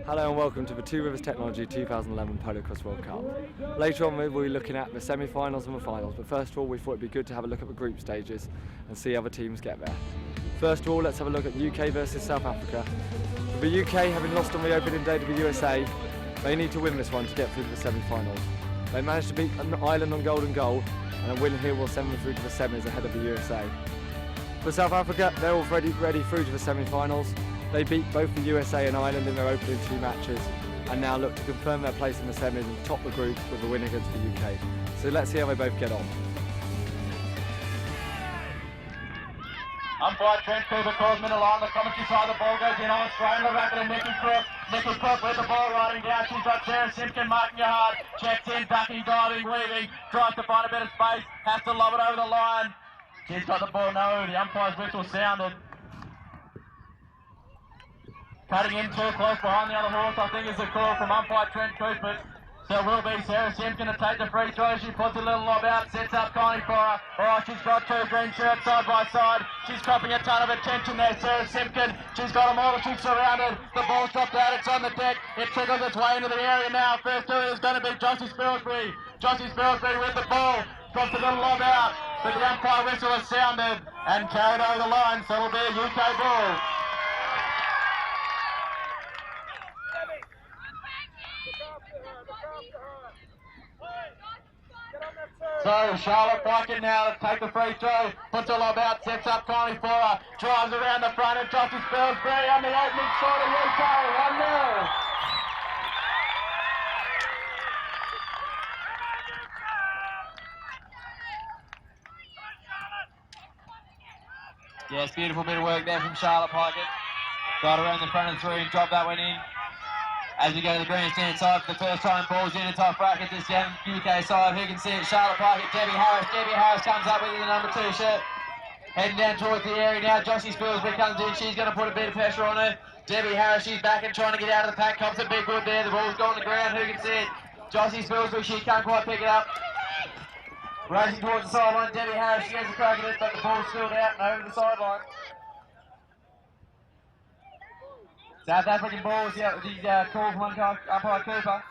Hello and welcome to the Two Rivers Technology 2011 Polocrosse World Cup. Later on we'll be looking at the semi-finals and the finals, but first of all we thought it'd be good to have a look at the group stages and see how the teams get there. First of all, let's have a look at UK versus South Africa. With the UK having lost on the opening day to the USA, they need to win this one to get through to the semi-finals. They managed to beat Ireland on golden goal, and a win here will send them through to the semis ahead of the USA. For South Africa, they're already ready through to the semi-finals. They beat both the USA and Ireland in their opening two matches and now look to confirm their place in the semis and top the group with a win against the UK. So let's see how they both get on. Umpire Trent Cooper calls middle line, the commentary side, the ball goes in on a strain, the racket and Nikki Crook. Nikki Crook with the ball riding down, she's got Sarah Simpkin marking her hard, checks in, ducking, diving, weaving, tries to find a bit of space, has to lob it over the line. She's got the ball, no, the umpire's whistle sounded. Cutting in too close behind the other horse, I think is the call from umpire Trent Cooper. So it will be Sarah Simpkin to take the free throw. She puts a little lob out, sets up Connie for her. Oh, she's got two green shirts side by side. She's copping a ton of attention there, Sarah Simpkin. She's got them all, she's surrounded. The ball's dropped out, it's on the deck. It trickles its way into the area now. First to it is going to be Jossie Spilsbury. Jossie Spilsbury with the ball. Drops a little lob out, but the umpire whistle has sounded and carried over the line, so it'll be a UK ball. So Charlotte Piken now to take the free throw, puts a lob out, sets up Connie for her, drives around the front and Jossie Spilsbury on the opening shot of UK, 1-0. Yes, beautiful bit of work there from Charlotte Piken. Got around the front of three and dropped that one in. As we go to the grandstand side for the first time, ball's in, it's off bracket this UK side. Who can see it? Charlotte Piken, Debbie Harris. Debbie Harris comes up with the number 2 shirt. Heading down towards the area now. Jossie Spilsbury comes in. She's going to put a bit of pressure on her. Debbie Harris, she's back and trying to get out of the pack. Comes a big wood there. The ball's gone to the ground. Who can see it? Jossie Spilsbury, she can't quite pick it up. Racing towards the sideline. Debbie Harris, she has a crack at it, but the ball's spilled out and over the sideline. South African balls, yeah, the call from umpire Cooper.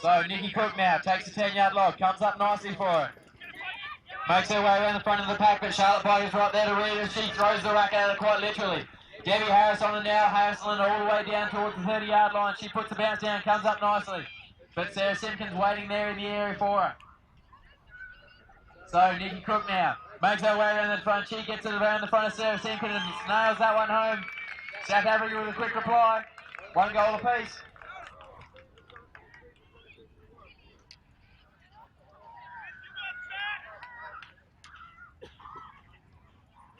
So Nikki Cook now takes the 10-yard lob, comes up nicely for her. Makes her way around the front of the pack, but Charlotte Piken's right there to read her. She throws the rack at her quite literally. Debbie Harris on her now, Harrison all the way down towards the 30-yard line. She puts the bounce down, comes up nicely. But Sarah Simpkin's waiting there in the area for her. So Nikki Cook now makes her way around the front. She gets it around the front of Sarah Simpkin and nails that one home. South Africa with a quick reply. 1 goal apiece.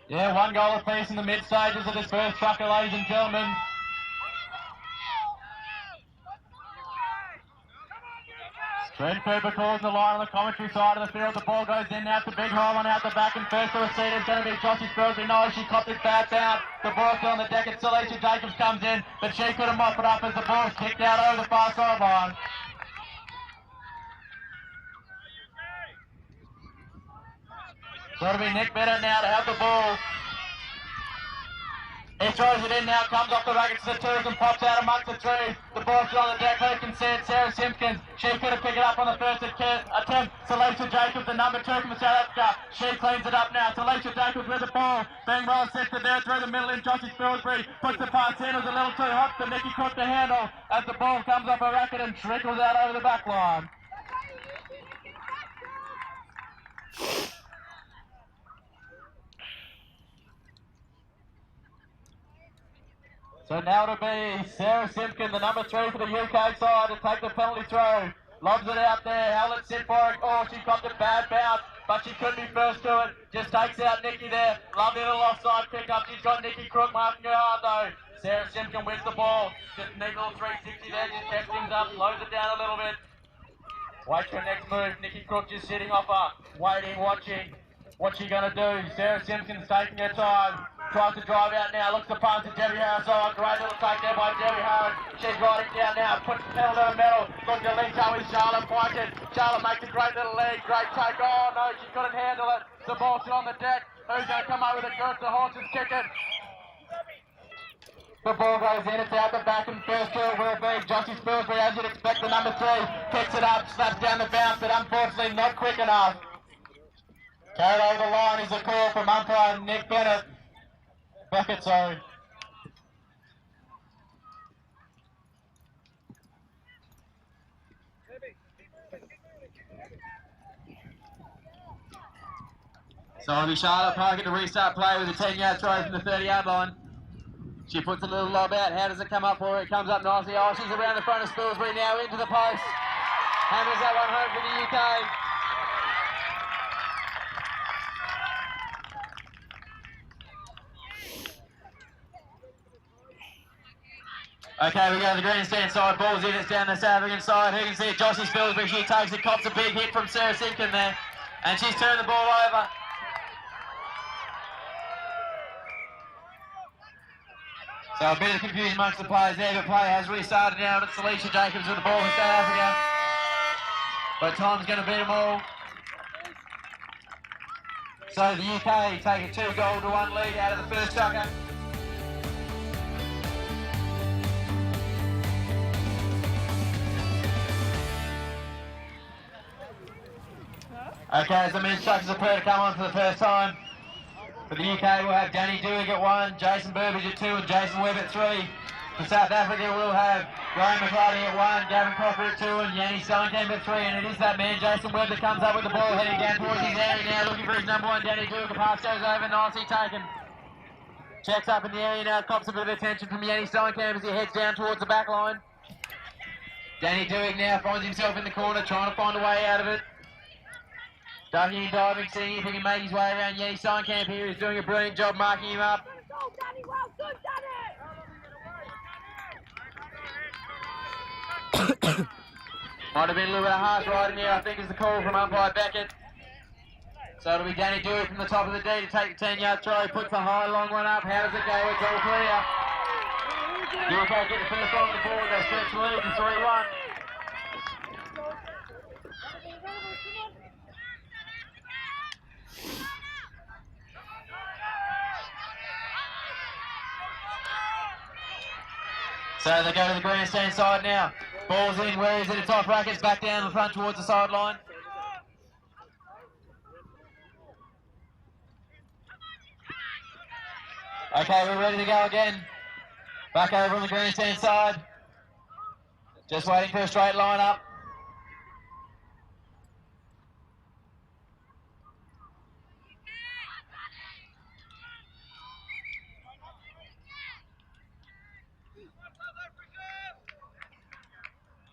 Yeah, 1 goal apiece in the mid stages of this first chukka, ladies and gentlemen. Trent Cooper calls the line on the commentary side of the field. The ball goes in now. It's a big hole on out the back, and first to receive is going to be Jossie Spilsbury. No, she copped it back down. The ball's still on the deck. It's Alicia Jacobs comes in, but she couldn't mop it up as the ball's kicked out over the far sideline. So it'll be Nick Bennett now to have the ball. He throws it in now, comes off the rackets to the twos and pops out amongst the trees. The ball's still on the deck. Who can see it? Sarah Simpkins. She could have picked it up on the first attempt. Alicia Jacobs, the number 2 from South Africa. She cleans it up now. Alicia Jacobs with the ball. Being well assisted there through the middle in. Jossie Spilsbury puts the pass in. It was a little too hot for Nikki Cook to handle as the ball comes off her racket and trickles out over the back line. So now it'll be Sarah Simpkin, the number 3 for the UK side, to take the penalty throw. Lobs it out there, Howlett sit for it. Oh, she got the bad bounce, but she couldn't be first to it. Just takes out Nikki there. Lovely little offside pick up. She's got Nikki Crook marking her hard though. Sarah Simpkin wins the ball. Just a neat little 360 there, just checks things up, slows it down a little bit. Waits for her next move. Nikki Crook just sitting off her, waiting, watching. What's she going to do? Sarah Simpkin's taking her time. Tries to drive out now, looks to pass to Debbie Harris. Oh, great little take there by Debbie Harris. She's riding down now, puts the pedal to the metal. Looks to lead with Charlotte Piken. Charlotte makes a great little lead, great take. Oh no, she couldn't handle it. The ball's still on the deck. Who's going to come over with it? The horse is kicking. The ball goes in, it's out the back, and first kill will be Joshy Spilsbury, as you'd expect, the number 3. Kicks it up, slaps down the bounce, but unfortunately not quick enough. Carried over the line is a call from umpire Nick Bennett. Beckett, sorry. So it'll be Charlotte Parker to restart play with a 10-yard try from the 30-yard line. She puts a little lob out. How does it come up for her? It comes up nicely. Oh, she's around the front of Spilsbury now into the post. Hammers that one home for the UK. Okay, we go to the grandstand side. Ball's in. It's down the South African side. Who can see it? Joshy Spilsbury. She takes it. Cops a big hit from Sarah Simpkin there. And she's turned the ball over. So a bit of confusion amongst the players there, but play has restarted now. It's Alicia Jacobs with the ball for South Africa. But time's going to beat them all. So the UK take a 2-goal-to-1 lead out of the first chukka. Okay, as the men's chukkers are to come on for the first time. For the UK, we'll have Danny Dewey at 1, Jason Burbage at 2, and Jason Webb at 3. For South Africa, we'll have Graham McClarty at 1, Gavin Crocker at 2, and Yanni Steinkamp at 3. And it is that man, Jason Webb, that comes up with the ball, heading down towards his area now, looking for his number 1, Danny Dewey. The pass goes over, nicely taken. Checks up in the area now, cops a bit of attention from Yanni Steinkamp as he heads down towards the back line. Danny Dewey now finds himself in the corner, trying to find a way out of it. Ducking and diving, seeing if he can make his way around. Yanni Steinkamp here is doing a brilliant job marking him up. Might have been a little bit of harsh riding here, I think, is the call from umpire Beckett. So it'll be Danny Dewey from the top of the D to take the 10-yard try. He puts the high long one up. How does it go? It's all clear. UK get the first on the board. They stretch the lead to 3-1. So they go to the grandstand side now. Ball's in. Where is it? It's off rackets. Back down the front towards the sideline. Okay, we're ready to go again. Back over on the grandstand side. Just waiting for a straight line up.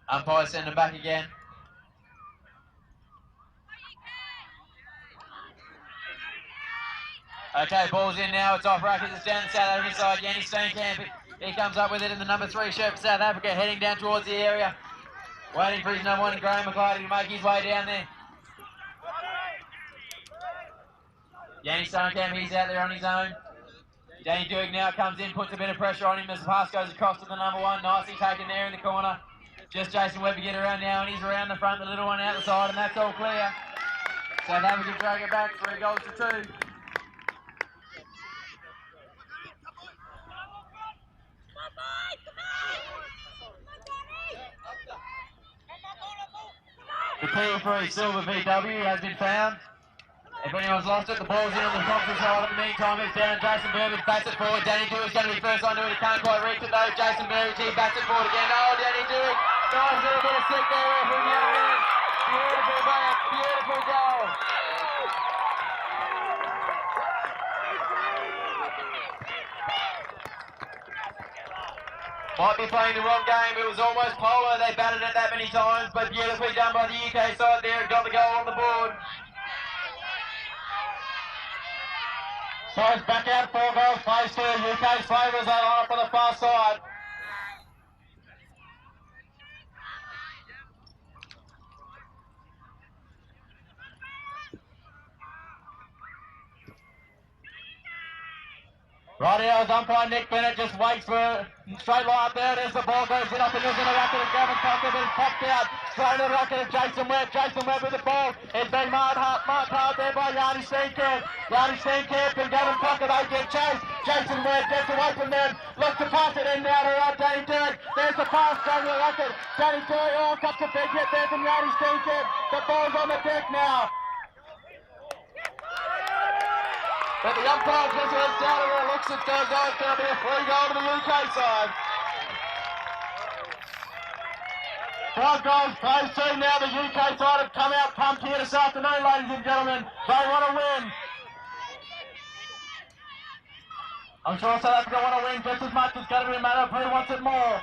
Umpire send them back again. Okay, ball's in now. It's off rackets. It's down the South African side. Yanni Steenkamp. He comes up with it in the number 3 shirt for South Africa, heading down towards the area. Waiting for his number 1, Graham McClarty, to make his way down there. Yanni Steenkamp, he's out there on his own. Danny Dewey now comes in, puts a bit of pressure on him as the pass goes across to the number 1. Nicely taken there in the corner. Just Jason Webb to get around now, and he's around the front, the little one out the side, and that's all clear. South Africa drag it back, 3 goals to 2. The P3 Silver VW has been found. If anyone's lost it, the ball's in on the top side. In the meantime, it's down. Jason Burbage bats it forward. Danny Dewey's going to be first on to it. He can't quite reach it though. Jason Burbage, he bats it forward again. Oh, Danny Dewey. Nice little bit of stick there from the young man. Beautiful back. Beautiful goal. Might be playing the wrong game. It was almost polo. They batted it that many times, but beautifully done by the UK side there. It got the goal on the board. So it's back out, 4 goals, plays to UK's favour as they line up on the far side. Rightio, as umpire Nick Bennett just waits for a straight line up there. There's the ball, goes in up and there's in the racket of Gavin Cocker, but it's popped out. Straight in the racket of Jason Webb. Jason Webb with the ball. It's been marked hard there by Yanni Steenkamp. Yanni Steenkamp and Gavin Cocker, they get chased. Jason Webb gets away from them. Looks to pass it in now to Danny Derrick. There's the pass straight to the racket. Danny Derrick, oh, comes a big hit there from Yanni Steenkamp. The ball's on the deck now. But the umpire just heads down and looks at goes on. It's going to be a free goal to the UK side. 5 goals plays 2 now. The UK side have come out pumped here this afternoon, ladies and gentlemen. They want to win. I'm sure South Africa want to win just as much. It's going to be a matter of who wants it more.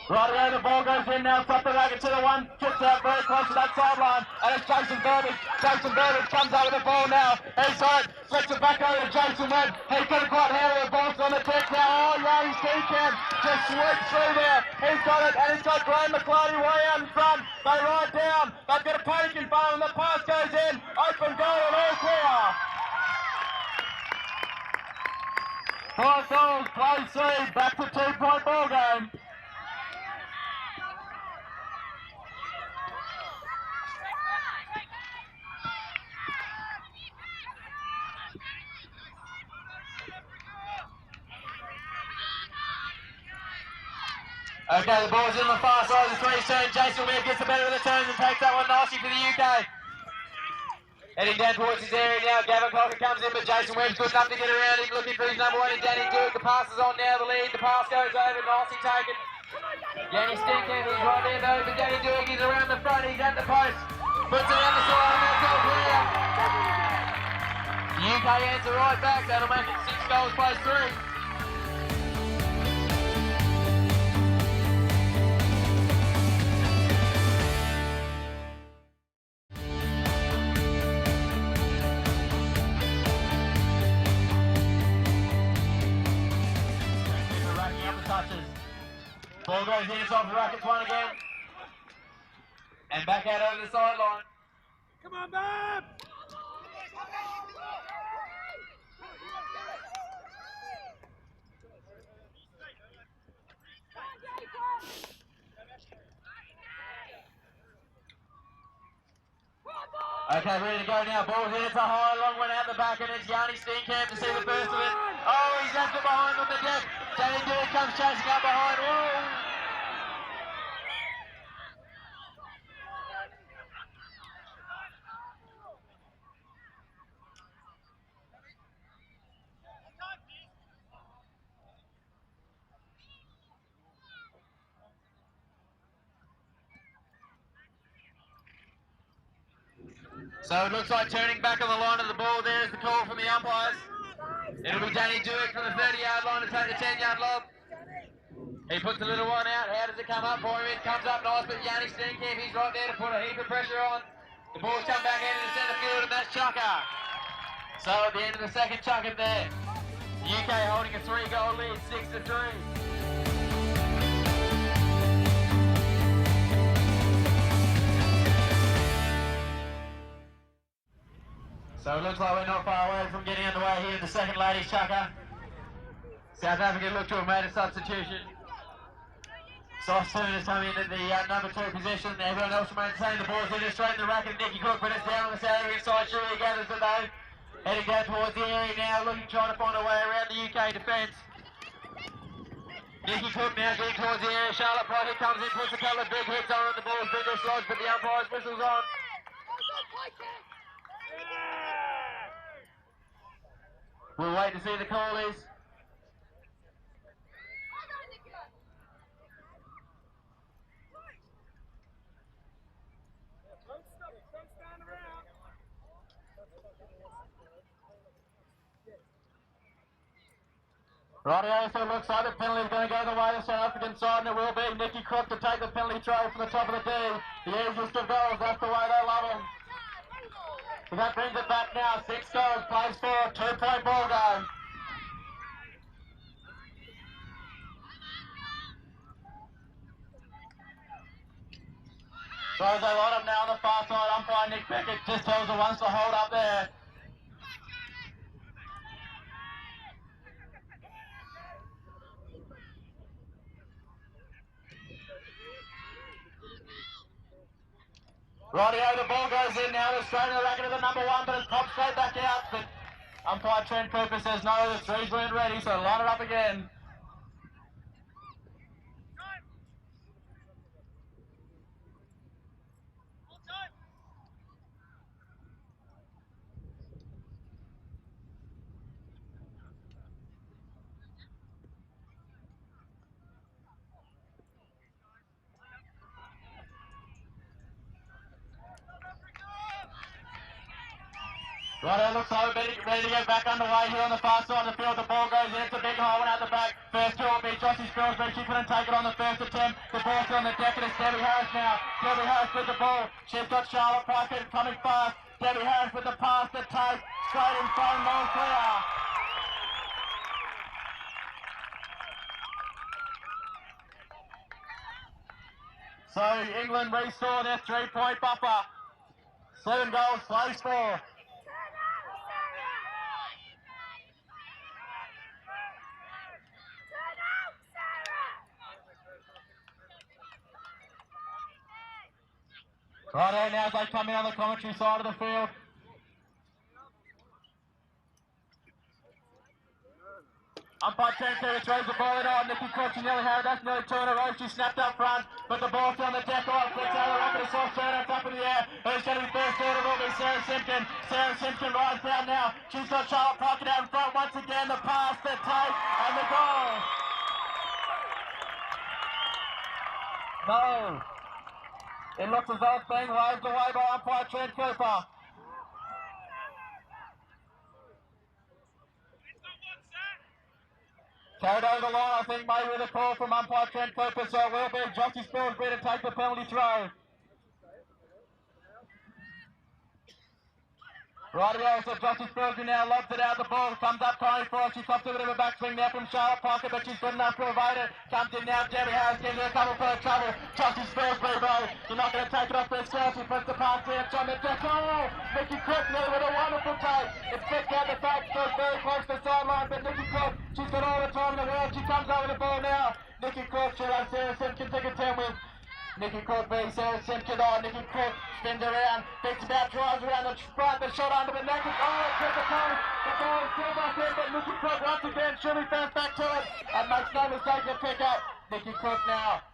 Rightio, the ball goes in now, top the racket to the one, kicks out very close to that sideline, and it's Jason Burbage. Jason Burbage comes over the ball now, he's on it, flicks it back over to Jason Webb. He couldn't quite handle the ball on the deck now. Oh, Yanni Steenkamp just sweeps through there. He's got it, and he's got Graham McClarty way out in front. They ride down, they've got a panic in front of them, the pass goes in, open goal and all clear. 5 goals, play C, back to 2-point ball game. Okay, the ball's in the far side of the 3 turn. Jason Webb gets the better of the turns and takes that one nicely for the UK. Heading down towards his area now. Gavin Cocker comes in, but Jason Webb's good enough to get around him. Looking for his number 1 in Danny Duke. The pass is on now, the lead. The pass goes over, nicely taken. Yanni Steenkamp is right there though, but Danny Duke is around the front. He's at the post. Puts it on the side, and that's all clear. The UK answer right back. That'll make it 6 goals, plays 3. Ball goes in, it's off the rackets one again. And back out over the sideline. Come on, Bob! Okay, ready to go now. Ball's in, it's a high, long one out the back, and it's Yanni Steenkamp to see the first of it. Oh, he's after behind on the deck. Danny Duke comes chasing up behind. Whoa! So it looks like turning back on the line of the ball. There's the call from the umpires. It'll be Danny Duke from the 30-yard line to take the 10-yard lob. He puts a little one out. How does it come up for him? It comes up nice, but Yanni Steenkamp, he's right there to put a heap of pressure on. The ball's come back into the centre field, and that's chukka. So at the end of the second chukka there. The UK holding a 3-goal lead, 6-3. So it looks like we're not far away from getting underway here in the second ladies' chukka. South Africa look to have made a substitution. Sauce Turner has come in at the number 2 position. Everyone else remains the same. The ball's in straight in the racket of Nicky Cook, but it's down on the South African side. Shirley gathers it though. Heading down towards the area now, trying to find a way around the UK defence. Nicky Cook now getting towards the area. Charlotte Price comes in, puts a couple of big hits on, and the ball's been dislodged, but the umpire's whistles on. We'll wait to see the call is. Rightio, so it looks like the penalty is going to go the way of the South African side, and it will be Nicky Cook to take the penalty tray from the top of the D. The easiest of goals, that's the way they love them. So that brings it back now, 6 goals, plays 4, 2-point ball game. Throws a lot up now on the far side. Umpire Nick Beckett just tells the ones to hold up there. Rightio, the ball goes in now. It's straight in the racket of the number one, but it's popped straight back out. But umpire Trent Cooper says no, the threes weren't ready, so line it up again. Righto, looks like we're ready to get back underway here on the far side of the field. The ball goes in, it's a big hole, one out the back. First two will be Jossie Spilsbury. She couldn't take it on the first attempt. The ball's on the deck, and it's Debbie Harris now. Debbie Harris with the ball. She's got Charlotte Pickett coming fast. Debbie Harris with the pass, the take, straight in front, no clear. So England restore their 3-point buffer. 7 goals, close 4. Righto, now as they come in on the commentary side of the field. Umpire Trent Cooper throws the ball in on. Nikki Cook, she nearly had it. That's nearly 2 in a row. She snapped up front, but the ball's on the deck off. Flicks out of the rocket, a soft turn on top of the air. Who's going to be first order? Will be Sarah Simpkin. Sarah Simpkin rides down now. She's got Charlotte Pickett out in front once again. The pass, the take, and the goal. No. It looks as though it's being waved away by umpire Trent Cooper. Carried over the line, I think, maybe with a call from umpire Trent Cooper, so it will be Jossie Spilsbury to take the penalty throw. Rightio, so Jossie Spilsbury now lobs it out the ball, comes up Tony for it, she stops a bit of a backswing now from Charlotte Pickett, but she's good enough to evade it. Comes in now, Debbie Harris gives her a couple for trouble. Jossie Spilsbury though, you're not going to take it off their score, she puts the pass there, on the deck. Oh, Nikki Cook there with a wonderful take. It fits out the back, goes very close to the sideline, but Nikki Cook, she's got all the time in the world, she comes over the ball now. Nikki Cook, she'll have Sarah Simpkin take a 10 with. Nikki Cook being Sarah Simpkin on. Nikki Cook spins around, thinks about, drives around the front, the shot under the neck. Oh, it's hit the post. The ball is still back in, but Nikki Cook once again should be fast back to it. And makes no mistake to pick up. Nikki Cook now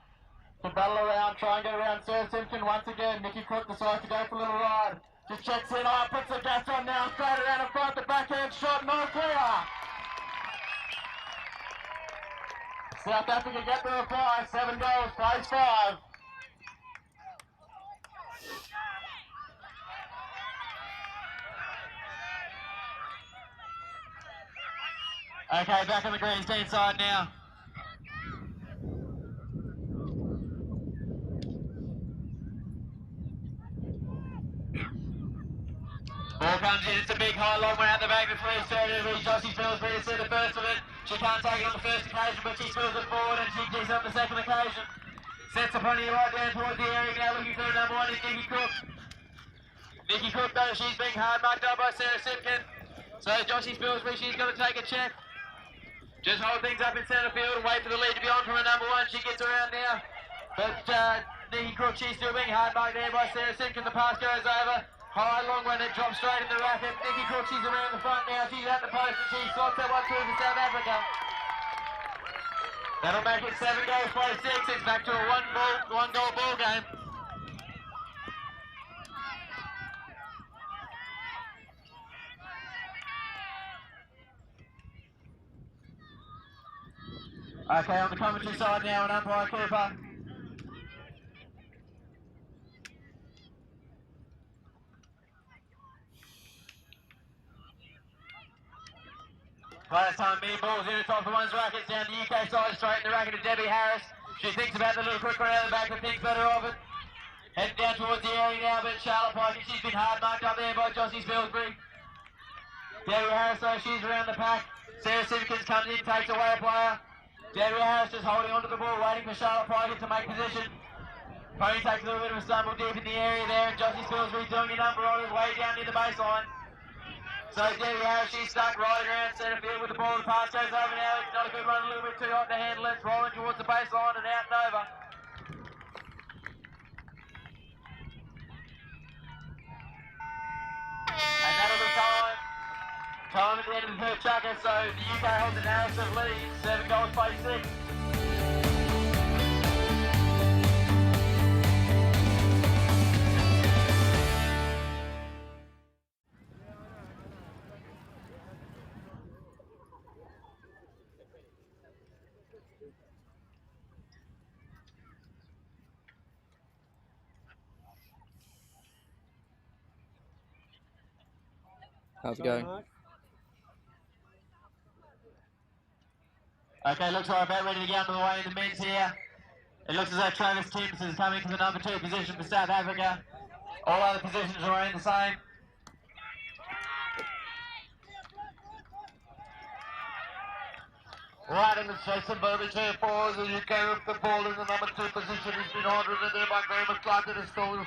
to battle around, try and get around Sarah Simpkin once again. Nikki Cook decides to go for a little ride. Just checks in, puts the gas on now, straight around in front, the backhand shot, no clear. South Africa get the reply, 7 goals, plays 5. Okay, back on the green team side now. Ball comes in, it's a big high long one out the back before it's straight over. Jossie Spilsbury to see the first of it. She can't take it on the first occasion, but she spills it forward and she digs it on the second occasion. Sets the pony right down towards the area now, looking for the number 1 is Nikki Cook. Nikki Cook though, she's being hard marked up by Sarah Simpkin. So Jossie Spilsbury, she's got to take a check. Just hold things up in centre field and wait for the lead to be on from the number 1. She gets around now. But Nikki Cook, she's still being hard marked there by Sarah Simpkin. The pass goes over. High long one, it drops straight in the racket. Nikki Cook, she's around the front now. She's at the post and she slots that one through for South Africa. That'll make it 7 goals, play 6. It's back to a one goal ball game. Okay, on the commentary side now, and umpire Cooper. By the time me balls in the top of one's racket, down the UK side, straight in the racket to Debbie Harris. She thinks about the little quick one out of the back, but thinks better of it. Heading down towards the area now, but Charlotte Pickett, she's been hard marked up there by Jossie Spilsbury. Debbie Harris though, she's around the pack. Sarah Simpkins comes in, takes away a player. Debbie Harris just holding onto the ball, waiting for Charlotte Pickett to make position. Pony takes a little bit of a stumble deep in the area there, and Jossie Spilsbury doing a number on his way down near the baseline. So Debbie Harris, she's stuck right around centre field with the ball. The pass goes over now. It's not a good run, a little bit too hot to handle it. It's rolling towards the baseline and out and over. And that'll be time. Time at the end of the third chukkas, so the UK holds a narrative lead. 7 goals by 6. How's it going? Okay, looks like we're about ready to get under the way in the men's here. It looks as though Travis Timms is coming to the number 2 position for South Africa. All other positions remain the same. Right, and it's Jason Burbage here for the UK with the ball in the number 2 position. He's been hard ridden there by Graham McClarty. It's still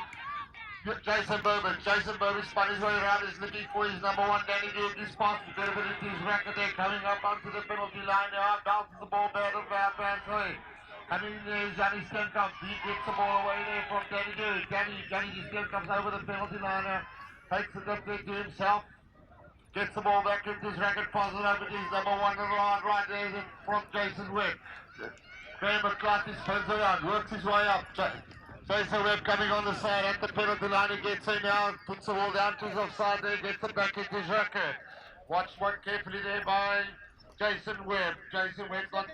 Jason Burbage. Jason Burbage spun his way around. He's looking for his number 1, Danny Duke. He's passed a bit of it into his racket there, coming up onto the penalty line now. Bounces the ball back of Van Clee. Coming in there is Johnny Stenkamp. He gets the ball away there from Danny Duke. Danny Stenkamp's over the penalty line now. Takes the dip there to himself. Gets the ball back into his racket, passes it over to his number 1 in the line right there from Jason Webb. Graham McClarty spins around, works his way up. Jason Webb coming on the side at the penalty line. He gets in now, puts the ball down to his offside there, gets it back into his racket. Watched one carefully there by Jason Webb. Jason Webb's not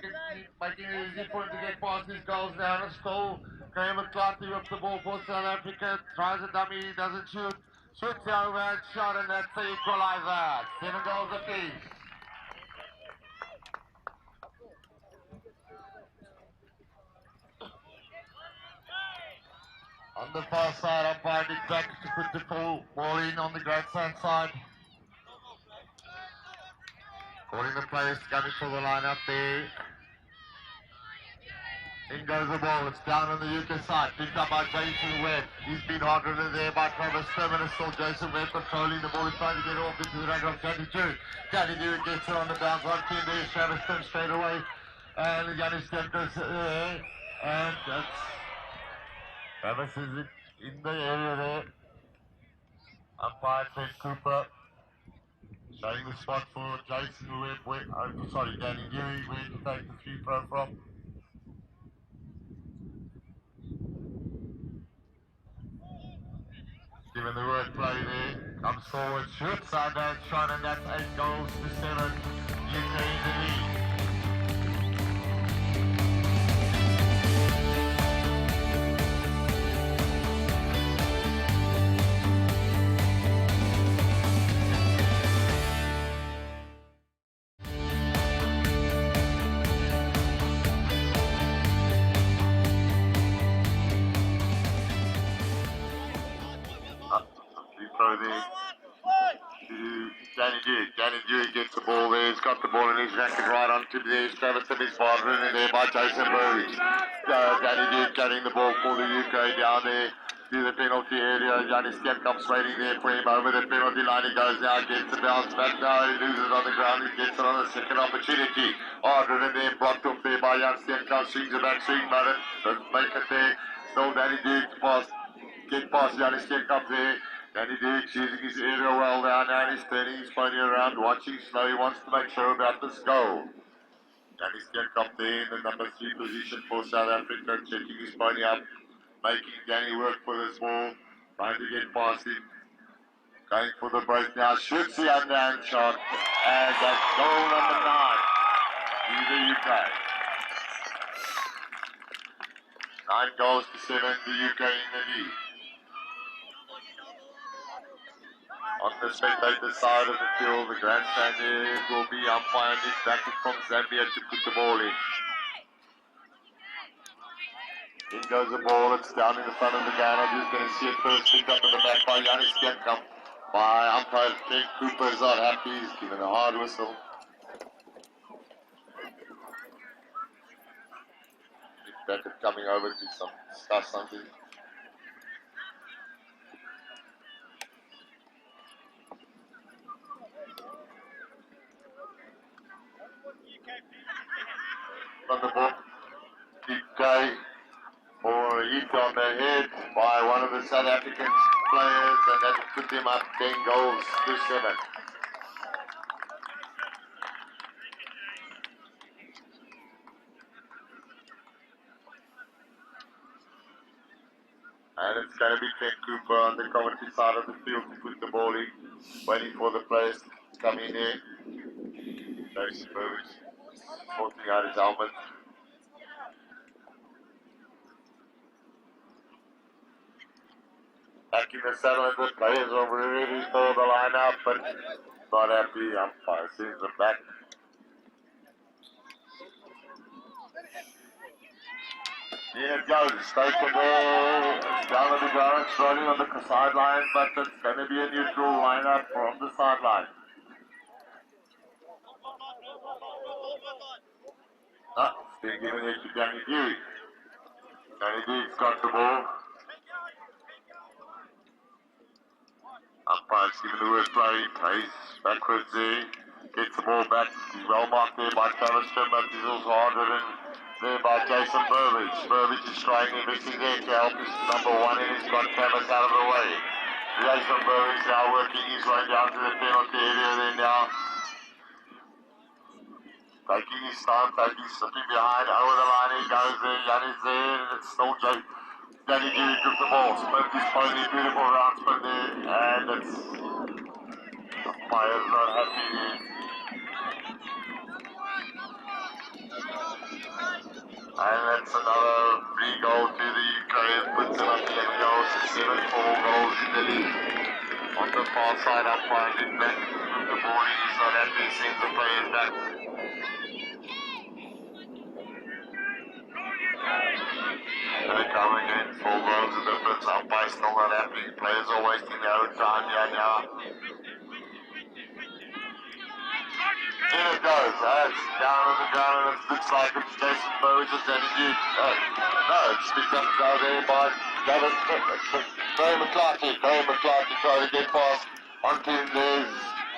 making it easy for him to get past his goals now. It's still Graham McClarty with the ball for South Africa. Tries a dummy, he doesn't shoot. Shoots the overhead shot, and that's the equalizer. 7 goals apiece. On the far side, umpire Nick back to put the ball in on the grandstand side. Calling the players coming for the line up there. In goes the ball, it's down on the UK side, picked up by Jason Webb. He's been hard ridden there by Travis Sturman. It's still Jason Webb controlling the ball. He's trying to get off into the racket of Danny Duke. Danny Duke gets it on the bounce, one team there, Travis Sturman straight away. And Yannis Kemper's there. And that's Travis is in the area there. Umpire Ted Cooper showing the spot for Jason Webb. Danny Duke, where to take the free throw from. Given the word play there, comes forward, shoots out that shot, and that's 8 goals to 7. UK in the lead. Danny Duke gets the ball there. He's got the ball in his racket right onto there. Travis Timmins firing in there by Jason Burbage. Danny Duke getting the ball for the UK down there to the penalty area. Johnny Skep comes waiting there for him over the penalty line. He goes now, gets the bounce back now. He loses it on the ground. He gets it on a second opportunity. Harder in there, blocked off there by Jan Steenkamp. Swings it back, swing button. Doesn't make it there. Still Danny Duke get past Johnny Steenkamp there. Danny Duke's using his area well down now, and he's turning his pony around, watching slow. He wants to make sure about this goal. Danny Steenkamp there in the number 3 position for South Africa, checking his pony up, making Danny work for this ball, trying to get past him. Going for the break now, shoots the underhand shot, and that's goal number 9 to the UK. 9 goals to 7, the UK in the lead. On the spectator side of the field, the grandstand will be umpire Nick back from Zambia to put the ball in. In goes the ball, it's down in the front of the goal. I'm just going to see it first picked up in the back by Yannis Kemkamp. By umpire Ken Cooper is not happy, he's given a hard whistle. Nick Beckett coming over to discuss something. on the book. UK for a hit on the head by one of the South African players, and that put them up 10 goals to 7. And it's going to be Ken Cooper on the commentary side of the field to put the ball in, waiting for the players to come in there. Jason Burridge sorting out his helmet. Back in the saddle, and the players are ready for the lineup, but not happy. Umpire sees them back. Here it goes, taken there, it's down on the ground, slowly on the sideline, but it's going to be a neutral lineup from the sideline. Still giving it to Danny Dewey. Danny Dewey's got the ball. Umpire's giving the worst play, plays backwards there, gets the ball back, he's well marked there by Travis Tim, but he's also harder than there by Jason Burbage. Burbage is trying everything there to help his number 1, and he's got Travis out of the way. Jason Burbage now working his way down to the penalty area there now. Taking his time, slipping behind, over the line he goes there, Jan is there, and it's still Danny Dewey took the ball, spent his pony, beautiful round spin there, and it's, the fire's not happy there. And that's another free goal to the UK, it puts them up 11 goals to 7, 4 goals in the lead. On the far side, umpire did back with the ball, he's not happy, sends the players back. Come again, 4 goals of difference, umpire's still not happy, players are wasting their own time, yeah. In it goes, it's down on the ground, and it looks like it's Jason Burridge and Danny Dewey. No, it's picked up there by Graham McClarty. Graham McClarty trying to get past onto him there.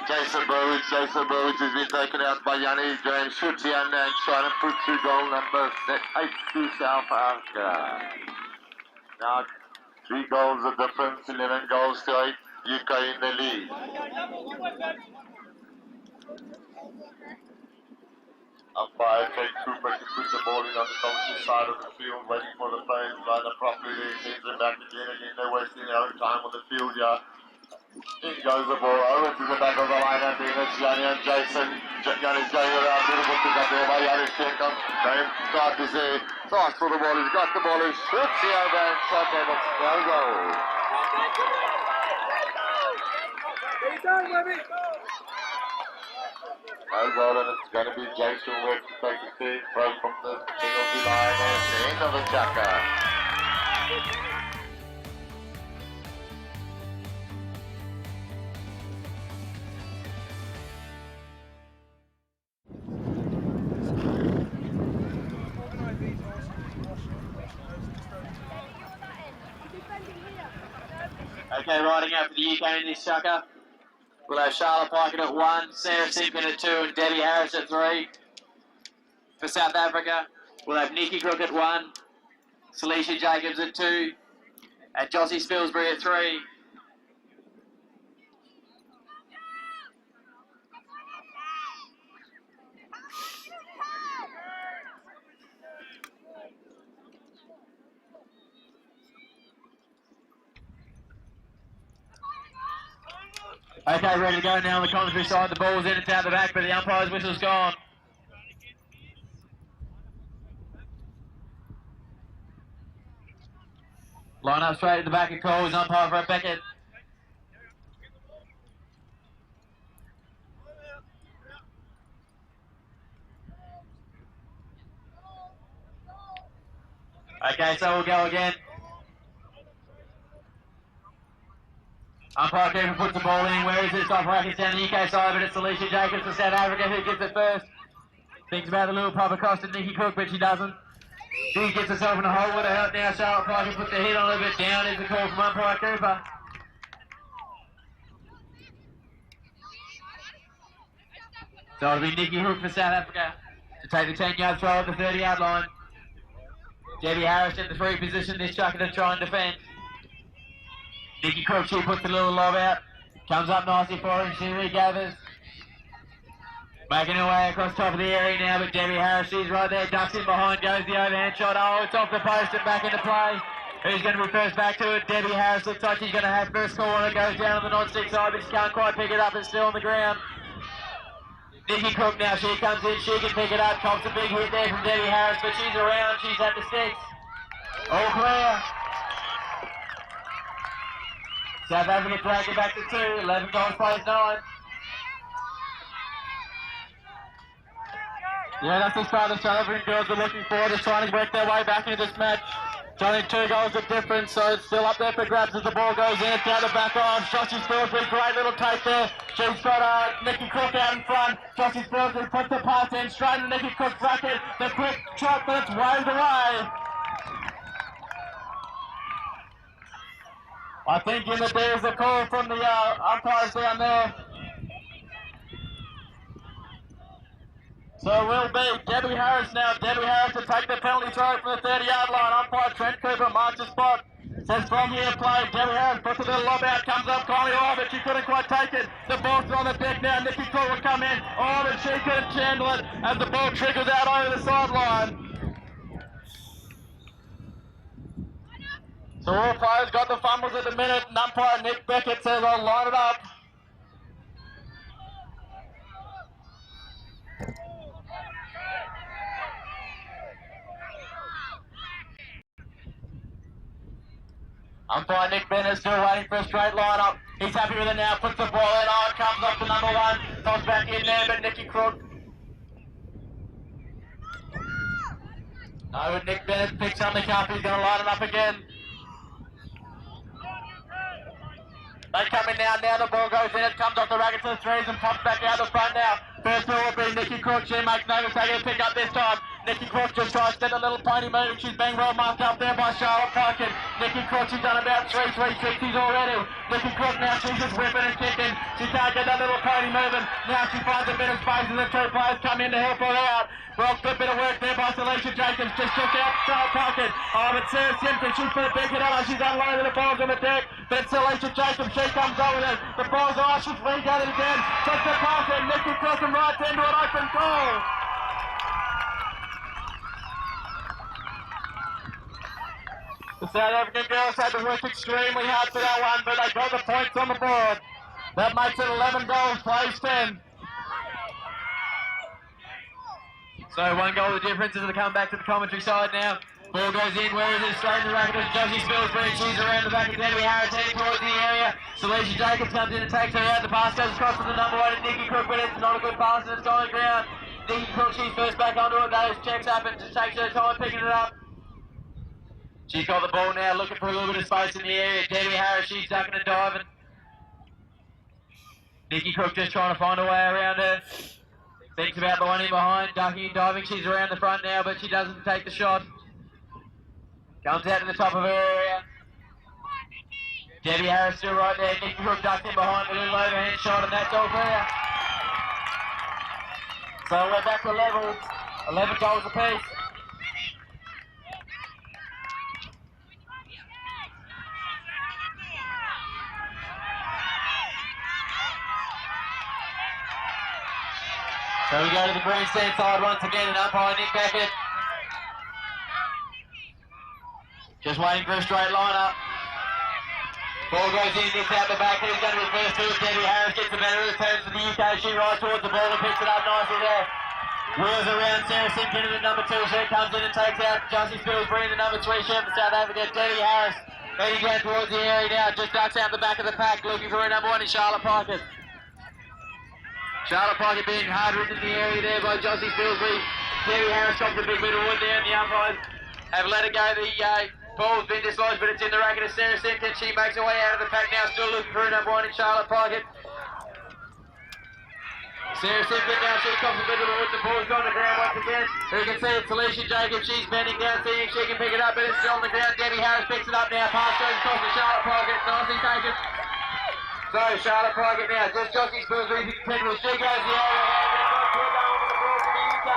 Jason Burridge. Jason Burridge has been taken out by Yanni. Graham shoots the under and trying to put through goal number 8 to South Africa. Now 3 goals of difference, 11 goals to 8, UK in the lead. Umpire Kate Cooper to put the ball in on the commentary side of the field, waiting for the players to line up properly. They sends them back again. They're wasting their own time on the field here. In goes the ball over to the back of the line, and then it's Yanni and Jason. Yanni's going around, beautiful pick up there by Yanni's check on. Graham Clark is there. Starts for the ball, he's got the ball, he shoots the over and shot, and it's no goal. No goal, and it's going to be Jason Webb to take the third throw from the penalty line, and it's the end of the chukka. Okay, riding out for the UK in this chukka. We'll have Charlotte Pike at 1, Sarah Simpkin at 2, and Debbie Harris at 3. For South Africa, we'll have Nikki Crook at 1, Celicia Jacobs at 2, and Jossie Spilsbury at 3. Okay, ready to go now on the commentary side. The ball's in, it's out the back, but the umpire's whistle's gone. Line up straight at the back of calls, umpire Brett Beckett. Okay, so we'll go again. Umpire Cooper puts the ball in. Where is it? It's off Rackets down the UK side, but it's Alicia Jacobs for South Africa who gets it first. Thinks about the little Polocrosse to Nikki Cook, but she doesn't. She gets herself in a hole with her help now. Charlotte Pike puts the head on a little bit down. Is the call from umpire Cooper. So it'll be Nikki Hook for South Africa. to take the 10-yard throw at the 30-yard line. Debbie Harris in the free position, this chucker to try and defend. Nikki Crook, she puts a little lob out. Comes up nicely for him, she regathers. Making her way across top of the area now, but Debbie Harris, she's right there, ducks in behind, goes the overhand shot. Oh, it's off the post and back into play. Who's going to be first back to it? Debbie Harris looks like she's going to have first call when it goes down on the non-stick side, but she can't quite pick it up, it's still on the ground. Nikki Crook now, she comes in, she can pick it up, cops a big hit there from Debbie Harris, but she's around, she's at the sticks. All clear. South Africa drag it back to 2, 11 goals plays 9. Yeah, that's the start the South African girls are looking for, just trying to work their way back into this match. It's only 2 goals of difference, so it's still up there for grabs as the ball goes in. It's down the back off. Joshy Spilsbury, great little take there. She's got Nikki Crook out in front. Joshy Spilsbury puts the pass in, straight into Nikki Crook's bracket. The quick shot, but it's waved away. I think in the D is a call from the umpires down there. So it will be Debbie Harris now. Debbie Harris to take the penalty throw from the 30-yard line. Umpire Trent Cooper marks the spot. Says from here play. Debbie Harris puts a little lob out, comes up climbing off it. She couldn't quite take it. The ball's on the deck now. Nikki Crook will come in. Oh, but she couldn't handle it as the ball trickles out over the sideline. So all players got the fumbles at the minute, and umpire Nick Beckett says, I'll line it up. Umpire Nick Bennett still waiting for a straight line-up. He's happy with it now, puts the ball in, oh, it comes off to number 1, toss back in there, but Nikki Crook. No, but Nick Bennett picks something up, he's going to line it up again. They come in now the ball goes in, it comes off the racket to the threes and pops back out the front now. First ball will be Nikki Crook, she makes no mistake to pick up this time. Nikki Crook just tries to get a little pony move, she's being well marked up there by Charlotte Parkin. Nikki Crook, she's done about 3 360s already. Nikki Crook now, she's just whipping and kicking. She can't get that little pony moving. Now she finds a bit of space and the 2 players come in to help her out. Well, good bit of work there by Alicia Jacobs, just took out Charlotte Parkin. Oh, but Sarah Simpson, she's put a big hit on her, she's unloaded the balls on the deck. But it's Alicia Jacobs, she comes over with it. The ball's off, she's regathered again. Takes the pass in, Nikki Crook and right into an open goal. The South African girls had to work extremely hard for that one, but they got the points on the board. That makes it 11 goals, plays 10. So 1 goal the difference as they come back to the commentary side now. Ball goes in, where is it? Straight in the racket of Josie Spilsbury. She's around the back of Debbie Harris, heading towards the area. Alicia Jacobs comes in and takes her out. The pass goes across to the number 1 of Nikki Crook, but it's not a good pass and it's on the ground. Nikki Crook, she's first back onto it. Those checks up and just takes her time picking it up. She's got the ball now, looking for a little bit of space in the area. Debbie Harris, she's ducking and diving. Nikki Crook just trying to find a way around her. Thinks about the one in behind, ducking and diving. She's around the front now, but she doesn't take the shot. Comes out to the top of her area. Debbie Harris still right there. Nikki Crook ducked in behind a little overhand shot, and that's all clear. So we're back to level, 11 goals apiece. So we go to the grandstand side once again, and umpire Nick Beckett. Just waiting for a straight line-up. Ball goes in, nips out the back, who's going to be first to it? Debbie Harris gets the better of the turns for the UK. She rides towards the ball and picks it up nicely there. Wheels around Sarah Simpkin in the number 2. She comes in and takes out Josie Spilsbury in the number 3 shirt for South Africa. Debbie Harris heading down towards the area now. Just ducks out the back of the pack, looking for a number 1 in Charlotte Parkin. Charlotte Parkin being hard ridden in the area there by Josie Spilsbury. Debbie Harris drops a big bit of wood there, and the umpires have let it go. The ball's been dislodged, but it's in the racket of Sarah Simpkin. She makes her way out of the pack now, still looking for a number 1 in Charlotte Parkin. Sarah Simpkin now, she comes a bit of the wood. The ball's on the ground once again. You can see it's Alicia Jacobs. She's bending down, seeing if she can pick it up, but it's still on the ground. Debbie Harris picks it up now. Pass goes across to Charlotte Parkin. Nicely taken. So Charlotte Parkin now, just Josie Spilsbury, she goes the other way. They've got 2 goals on the board for the UK.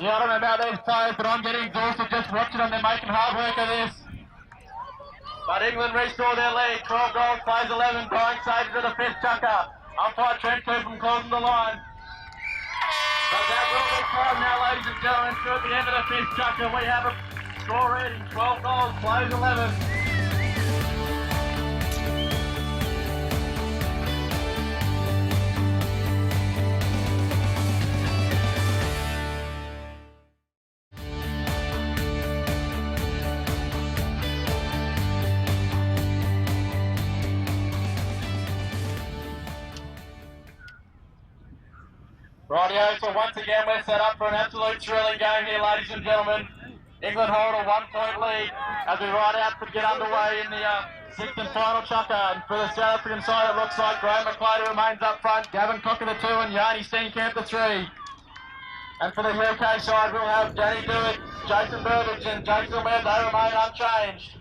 Yeah, I don't know about these players, but I'm getting exhausted just watching them. They're making hard work of this. But England restore their lead. 12 goals, plays 11, going safe to the fifth chukker. Umpire Trent Cooper closing the line. But that will be time now, ladies and gentlemen, to the end of the fifth chukker. We have a score reading, 12 goals, plays 11. Rightio, so once again we're set up for an absolute thrilling game here, ladies and gentlemen. England hold a 1-point lead as we ride out to get underway in the sixth and final chukker. And for the South African side, it looks like Graham McClady remains up front, Gavin Cocker the 2 and Yanni Steenkamp the 3. And for the UK side, we'll have Danny Dewitt, Jason Burbage and Jason Webb. They remain unchanged.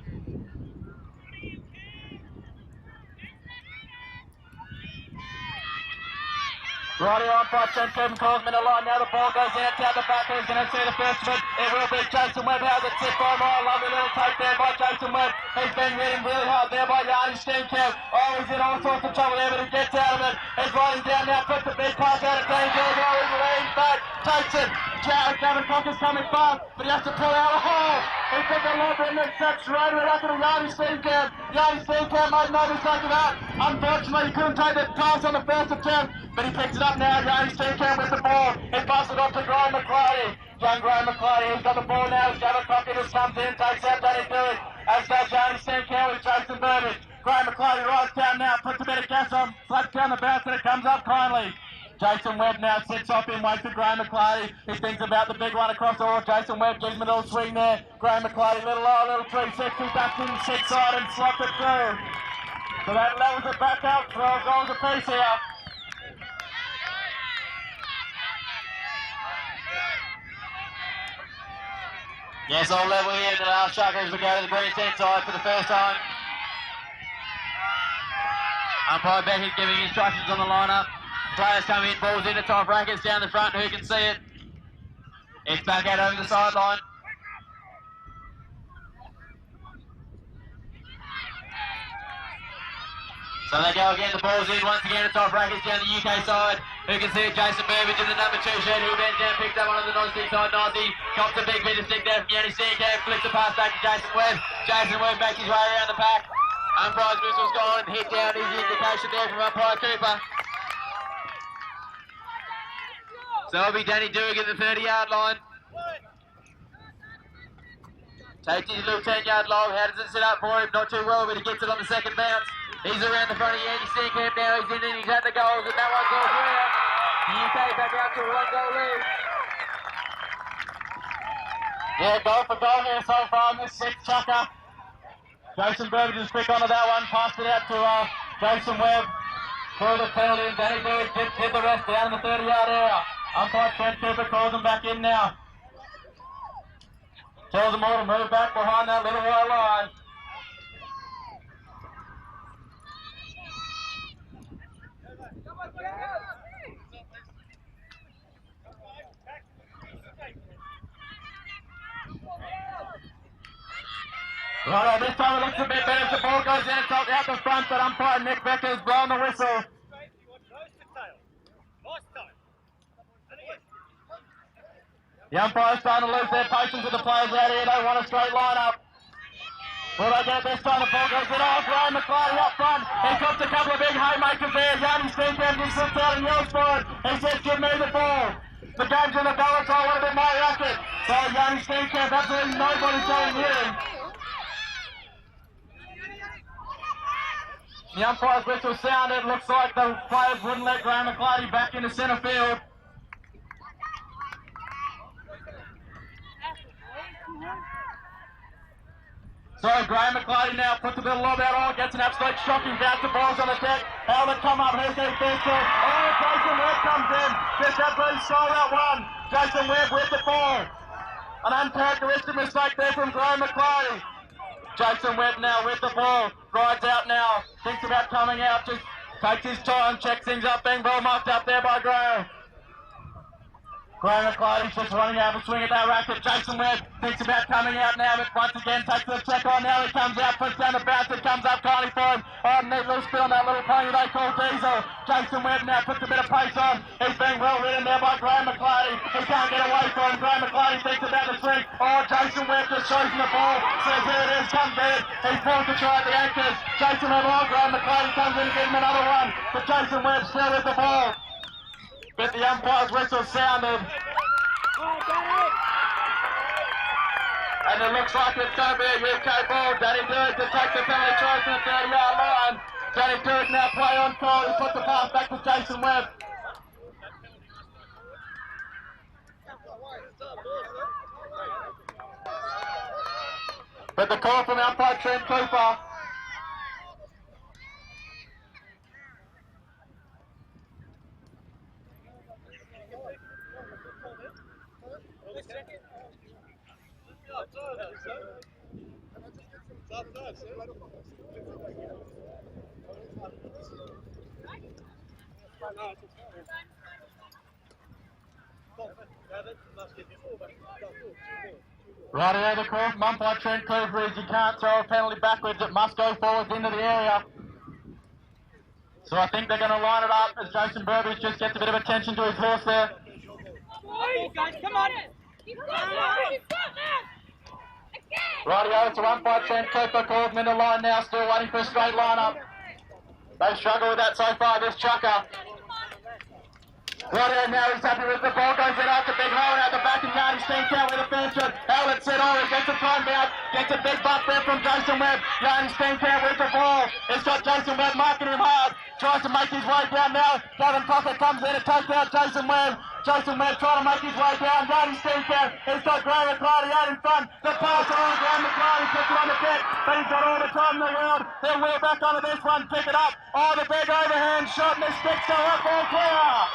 Rightio, umpire Trent Cooper calls him in the line. Now the ball goes out the back. Who's going to see the first of it? It will be Jason Webb. How's it tip by Mile? Lovely little take there by Jason Webb. He's been hitting really hard there by Yanni Steenkamp. Oh, he's in all sorts of trouble there, but he gets out of it. He's riding down now, puts the big pass out of Danny Dewitt. Oh, he leans back, takes it. Gavin Cocker's coming fast, but he has to pull out a hole. He took a lob in and set straight away up to Yanni Steenkamp. Yanni Steenkamp made no mistake of that. Unfortunately, he couldn't take the pass on the first attempt, but he picks it up now. Yanni Steenkamp with the ball. He passes it off to Graham McClady. Young Graham McClady, he's got the ball now. As Gavin Cocker just comes in, takes out Danny Dewitt. As does Yanni Steenkamp with Jason Burbage. Graham McClady rides down now, puts a bit of gas on, slaps down the bounce, and it comes up kindly. Jason Webb now sits off him, waits for Graham McClady. He thinks about the big one across the wall. Jason Webb gives him a little swing there. Graham McClady, little 360, ducks in six side and slots it through. So that levels it back up, 12 goals apiece here. Yes, all level here in the last chukker as we go to the green tent side for the first time. Umpire Becky's giving instructions on the lineup. Players come in, balls in the top brackets down the front, who can see it? It's back out over the sideline. So they go again, the ball's in once again, the top brackets down the UK side. Who can see it? Jason Burbage in the number 2 shirt, who bends down, picks up one of the non-stick side, Nazi. Cops a big bit of stick there from Yanni Steenkamp, flips the pass back to Jason Webb. Jason Webb makes his way around the pack. Umpire's whistle's gone, hit down is the indication there from umpire Cooper. So it'll be Danny Dewitt at the 30-yard line. Takes his little 10-yard lob. How does it set up for him? Not too well, but he gets it on the second bounce. He's around the front of Yanni Steenkamp now. He's in and he's at the goals, and that one's all clear. The UK back out to a 1-goal lead. Yeah, goal for goal here so far in this sixth chukker. Jason Burbage is quick onto that one. Passed it out to Jason Webb for the penalty, and Danny Dewitt hit the rest down in the 30-yard area. Umpire Trent Cooper calls them back in now. Tells them all to move back behind that little white line. Right, this time it looks a bit better as the ball goes in. It's out the front, but umpire Nick Becker's blowing the whistle. The umpire's starting to lose their patience with the players out here. They want a straight line-up. Will they get it this time? The ball goes in. Oh, Graham McClady up front. He comes a couple of big haymakers there. Yanni Steenkamp just sits out and yells for it. He says, give me the ball. The game's in the balance. I want a bit more racket. So Yanni Steenkamp, absolutely nobody's going near him. The umpire's whistle sounded. Looks like the players wouldn't let Graham McClady back into centre field. So Graham McClady now puts a little lob out on, gets an absolute shocking bounce. The ball's on the deck. Helmet come up. Who's going to first ball? Oh, Jason Webb comes in. Just absolutely stole that one. Jason Webb with the ball. An uncharacteristic mistake there from Graham McClady. Jason Webb now with the ball. Rides out now. Thinks about coming out. Just takes his time. Checks things up. Being well marked up there by Graham. Graham McClody's just running out of a swing at that racket. Jason Webb thinks about coming out now, but once again takes the check on. Now he comes out, puts down the bounce, it comes up Kylie for him. Oh, neat little spin on that little pony they call Diesel. Jason Webb now puts a bit of pace on. He's being well ridden there by Graham McClody. He can't get away from him. Graham McClody thinks about the swing. Oh, Jason Webb just shows him the ball. Says here it is, come bed. He's forced to try at the anchors. Jason Webb, oh, Graham McClody comes in and gives him another one. But Jason Webb still with the ball. But the umpire's whistle sounded. And it looks like it's going to be a UK ball. Danny Durd to take the penalty try from the 30-yard line. Danny Durd now play on call. He puts the pass back to Jason Webb. But the call from umpire Trent Cooper. Right the call from umpire Trent Cooper is you can't throw a penalty backwards, it must go forwards into the area. So I think they're going to line it up as Jason Burbage just gets a bit of attention to his horse there. Guys, come on! Rightio, it's a umpire Trent Cooper calls him in the line now, still waiting for a straight lineup. They've struggled with that so far, this chucker. Rightio, now he's happy with the ball, goes in after big hole out the back and Yardy Steenkamp out with a fence. Howard said, oh, he gets a time out, gets a big butt there from Jason Webb. Yardy Steenkamp with the ball. It's got Jason Webb marking him hard. Tries to make his way down now. Gavin Pocket comes in and takes out Jason Webb. Jason Webb trying to make his way down. Yardy Steenkamp. He's got Graham McClody out in front. The pass on Graham McClody puts it on the deck, but he's got all the time in the world. He'll wheel back onto this one, pick it up. Oh, the big overhand shot and the sticks are up, all clear.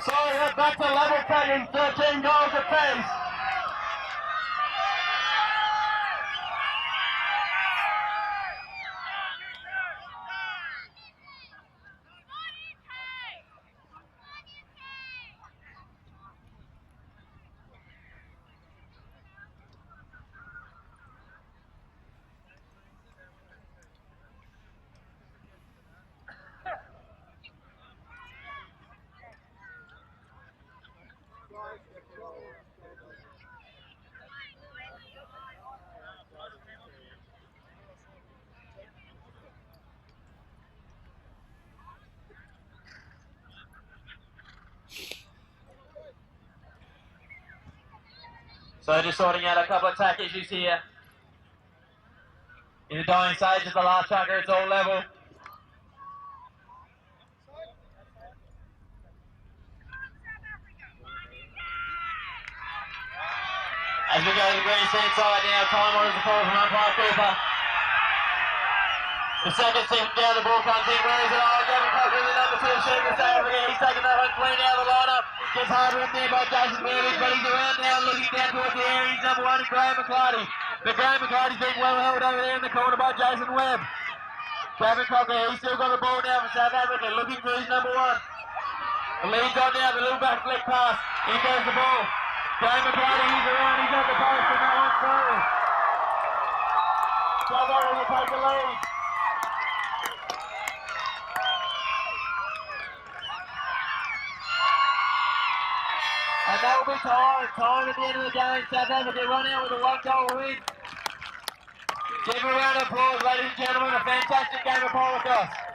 So we're back to level pegging, 13 goals apiece. So just sorting out a couple of tack issues here. In the dying stage of the last chucker, it's all level. As we go to the green stand side now, time orders the call from umpire Cooper. The second team down, the ball comes in. Where is it? Oh, Gavin Cocker, the number 2 shooting the save again. He's taking that one clean out of the lineup. Gets harder in there by Jason Burbage, but he's around now, looking down towards the area. He's number 1 in Graham McClody. But Graham McClody's being well held over there in the corner by Jason Webb. Gavin Cocker, he's still got the ball now for South Africa, looking for his number 1. The lead's on now, the little back flick pass. In goes the ball. Graham McClody, he's around, he's at the post, and that one's through. South Africa will take the lead. And that will be time at the end of the game. South Africa run out with a 1-goal win. Give a round of applause, ladies and gentlemen, a fantastic game of Polocrosse.